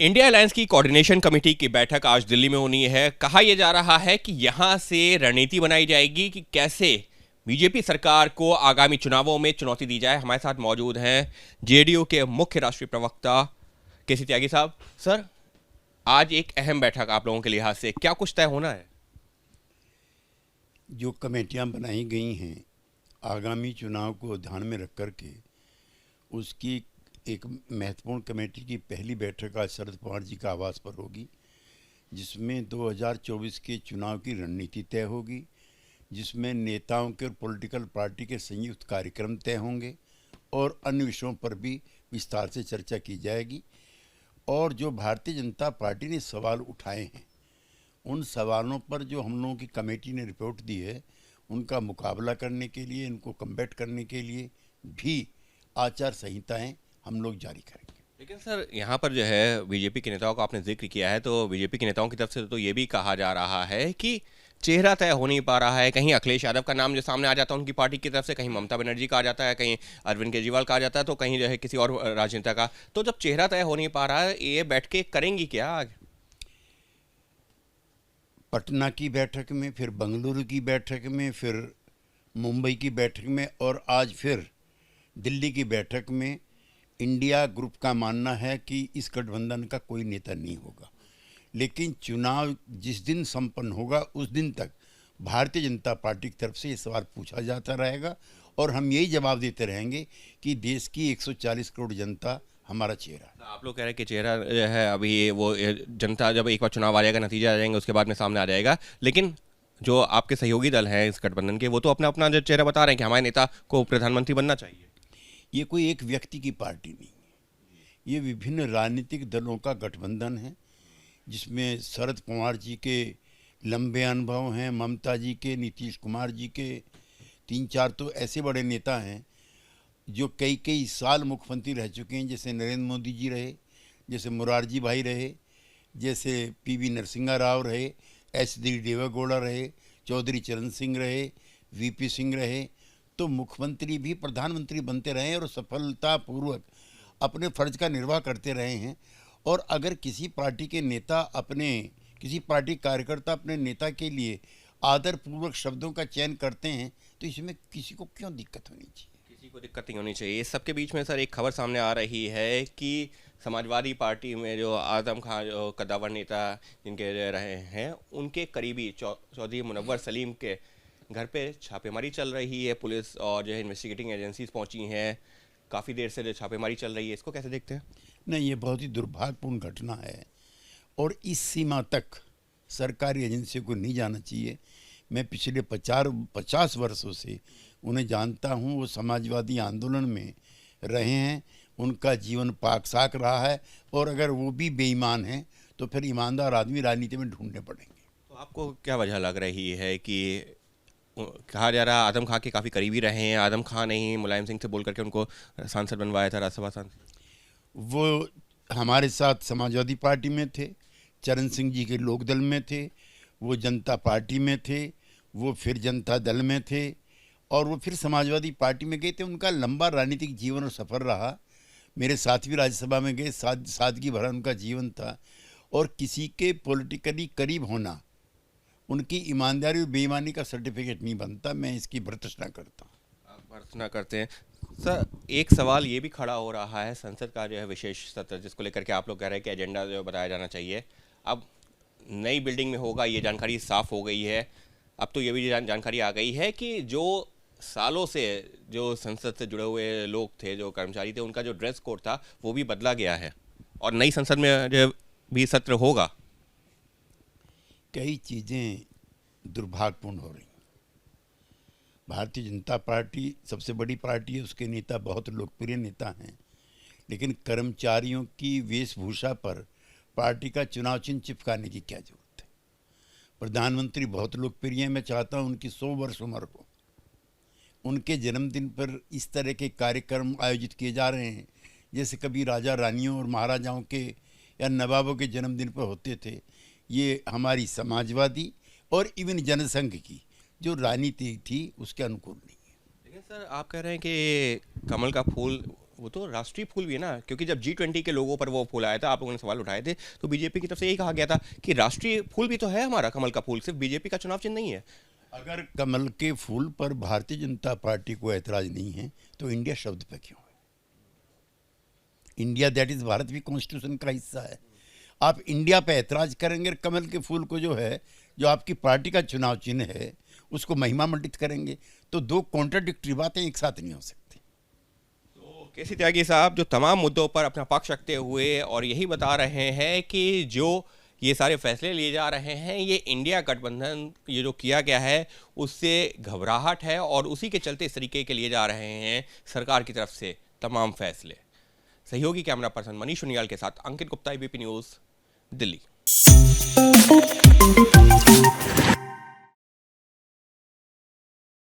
India alliance की coordination committee की बैठक आज दिल्ली में होनी है। कहा यह जा रहा है कि यहां से रणनीति बनाई जाएगी कि कैसे बीजेपी सरकार को आगामी चुनावों में चुनौती दी जाए। हमारे साथ मौजूद हैं जेडीयू के मुख्य राष्ट्रीय प्रवक्ता केसी त्यागी साहब। सर, आज एक अहम बैठक आप लोगों के लिहाज से क्या कुछ तय होना है? जो कमेटियां बनाई गई हैं आगामी चुनाव को ध्यान में रख कर के, उसकी एक महत्वपूर्ण कमेटी की पहली बैठक आज शरद पवार जी का आवास पर होगी, जिसमें 2024 के चुनाव की रणनीति तय होगी, जिसमें नेताओं के और पॉलिटिकल पार्टी के संयुक्त कार्यक्रम तय होंगे और अन्य विषयों पर भी विस्तार से चर्चा की जाएगी। और जो भारतीय जनता पार्टी ने सवाल उठाए हैं, उन सवालों पर जो हम लोगों की कमेटी ने रिपोर्ट दी है, उनका मुकाबला करने के लिए, इनको कम्बैट करने के लिए भी आचार संहिताएं हम लोग जारी करेंगे। लेकिन सर, यहाँ पर जो है बीजेपी के नेताओं का आपने जिक्र किया है, तो बीजेपी के नेताओं की तरफ से तो ये भी कहा जा रहा है कि चेहरा तय हो नहीं पा रहा है। कहीं अखिलेश यादव का नाम जो सामने आ जाता है उनकी पार्टी की तरफ से, कहीं ममता बनर्जी का आ जाता है, कहीं अरविंद केजरीवाल का आ जाता है, तो कहीं जो है किसी और राजनेता का। तो जब चेहरा तय हो नहीं पा रहा है, ये बैठ के करेंगी क्या आज? पटना की बैठक में, फिर बंगलुरु की बैठक में, फिर मुंबई की बैठक में और आज फिर दिल्ली की बैठक में इंडिया ग्रुप का मानना है कि इस गठबंधन का कोई नेता नहीं होगा। लेकिन चुनाव जिस दिन संपन्न होगा उस दिन तक भारतीय जनता पार्टी की तरफ से ये सवाल पूछा जाता रहेगा और हम यही जवाब देते रहेंगे कि देश की 140 करोड़ जनता हमारा चेहरा है। आप लोग कह रहे हैं कि चेहरा जो है अभी वो जनता जब एक बार चुनाव आ जाएगा, नतीजा आ जाएंगे, उसके बाद में सामने आ जाएगा। लेकिन जो आपके सहयोगी दल हैं इस गठबंधन के, वो तो अपना अपना जो चेहरा बता रहे हैं कि हमारे नेता को प्रधानमंत्री बनना चाहिए। ये कोई एक व्यक्ति की पार्टी नहीं है, ये विभिन्न राजनीतिक दलों का गठबंधन है, जिसमें शरद पवार जी के लंबे अनुभव हैं, ममता जी के, नीतीश कुमार जी के, 3-4 तो ऐसे बड़े नेता हैं जो कई कई साल मुख्यमंत्री रह चुके हैं, जैसे नरेंद्र मोदी जी रहे, जैसे मुरारजी भाई रहे, जैसे पीवी नरसिम्हा राव रहे, एच.डी. देवेगौड़ा रहे, चौधरी चरण सिंह रहे, वीपी सिंह रहे। तो मुख्यमंत्री भी प्रधानमंत्री बनते रहे और सफलतापूर्वक अपने फर्ज का निर्वाह करते रहे हैं। और अगर किसी पार्टी के नेता किसी पार्टी कार्यकर्ता अपने नेता के लिए आदरपूर्वक शब्दों का चयन करते हैं, तो इसमें किसी को क्यों दिक्कत होनी चाहिए? किसी को दिक्कत नहीं होनी चाहिए। इस सबके बीच में सर एक खबर सामने आ रही है कि समाजवादी पार्टी में जो आजम खान जो कद्दावर नेता जिनके रहे हैं, उनके करीबी चौधरी मुनव्वर सलीम के घर पे छापेमारी चल रही है। पुलिस और जो है इन्वेस्टिगेटिंग एजेंसीज पहुंची हैं, काफ़ी देर से जो छापेमारी चल रही है, इसको कैसे देखते हैं? नहीं, ये बहुत ही दुर्भाग्यपूर्ण घटना है और इस सीमा तक सरकारी एजेंसियों को नहीं जाना चाहिए। मैं पिछले 50 वर्षों से उन्हें जानता हूँ, वो समाजवादी आंदोलन में रहे हैं, उनका जीवन पाक साक रहा है और अगर वो भी बेईमान हैं तो फिर ईमानदार आदमी राजनीति में ढूंढने पड़ेंगे। तो आपको क्या वजह लग रही है कि कहा जा रहा है आजम खान के काफ़ी करीबी रहे हैं, आजम खान ने ही मुलायम सिंह से बोल करके उनको सांसद बनवाया था, राज्यसभा सांसद? वो हमारे साथ समाजवादी पार्टी में थे, चरण सिंह जी के लोकदल में थे, वो जनता पार्टी में थे, वो फिर जनता दल में थे और वो फिर समाजवादी पार्टी में गए थे। उनका लंबा राजनीतिक जीवन और सफ़र रहा। मेरे साथ भी राज्यसभा में गए, सादगी भरा उनका जीवन था और किसी के पॉलिटिकली करीब होना उनकी ईमानदारी और बेईमानी का सर्टिफिकेट नहीं बनता। मैं इसकी भर्त्सना करता हूँ। आप भर्त्सना करते हैं। सर, एक सवाल ये भी खड़ा हो रहा है, संसद का जो है विशेष सत्र जिसको लेकर के आप लोग कह रहे हैं कि एजेंडा जो बताया जाना चाहिए, अब नई बिल्डिंग में होगा, ये जानकारी साफ हो गई है। अब तो ये भी जानकारी आ गई है कि जो सालों से जो संसद से जुड़े हुए लोग थे, जो कर्मचारी थे, उनका जो ड्रेस कोड था वो भी बदला गया है और नई संसद में जो भी सत्र होगा। कई चीज़ें दुर्भाग्यपूर्ण हो रही। भारतीय जनता पार्टी सबसे बड़ी पार्टी है, उसके नेता बहुत लोकप्रिय नेता हैं, लेकिन कर्मचारियों की वेशभूषा पर पार्टी का चुनाव चिन्ह चिपकाने की क्या जरूरत है? प्रधानमंत्री बहुत लोकप्रिय हैं, मैं चाहता हूं उनकी 100 वर्ष उम्र हो, उनके जन्मदिन पर इस तरह के कार्यक्रम आयोजित किए जा रहे हैं जैसे कभी राजा रानियों और महाराजाओं के या नवाबों के जन्मदिन पर होते थे। ये हमारी समाजवादी और इवन जनसंघ की जो राजनीति थी उसके अनुकूल नहीं है। लेकिन सर, आप कह रहे हैं कि कमल का फूल वो तो राष्ट्रीय फूल भी है ना, क्योंकि जब G20 के लोगों पर वो फूल आया था, आप लोगों ने सवाल उठाए थे, तो बीजेपी की तरफ से यही कहा गया था कि राष्ट्रीय फूल भी तो है हमारा, कमल का फूल, सिर्फ बीजेपी का चुनाव चिन्ह नहीं है। अगर कमल के फूल पर भारतीय जनता पार्टी को ऐतराज नहीं है तो इंडिया शब्द पे क्यों है? इंडिया दैट इज भारत भी कॉन्स्टिट्यूशन का हिस्सा है। आप इंडिया पे ऐतराज करेंगे, कमल के फूल को जो है, जो आपकी पार्टी का चुनाव चिन्ह है, उसको महिमा मंडित करेंगे, तो दो कॉन्ट्राडिक्टरी बातें एक साथ नहीं हो सकती। तो केसी त्यागी साहब जो तमाम मुद्दों पर अपना पक्ष रखते हुए और यही बता रहे हैं कि जो ये सारे फैसले लिए जा रहे हैं, ये इंडिया गठबंधन ये जो किया गया है उससे घबराहट है और उसी के चलते इस तरीके के लिए जा रहे हैं सरकार की तरफ से तमाम फैसले। सहयोगी कैमरा पर्सन मनीष उनियाल के साथ अंकित गुप्ता, एबीपी न्यूज़, दिल्ली।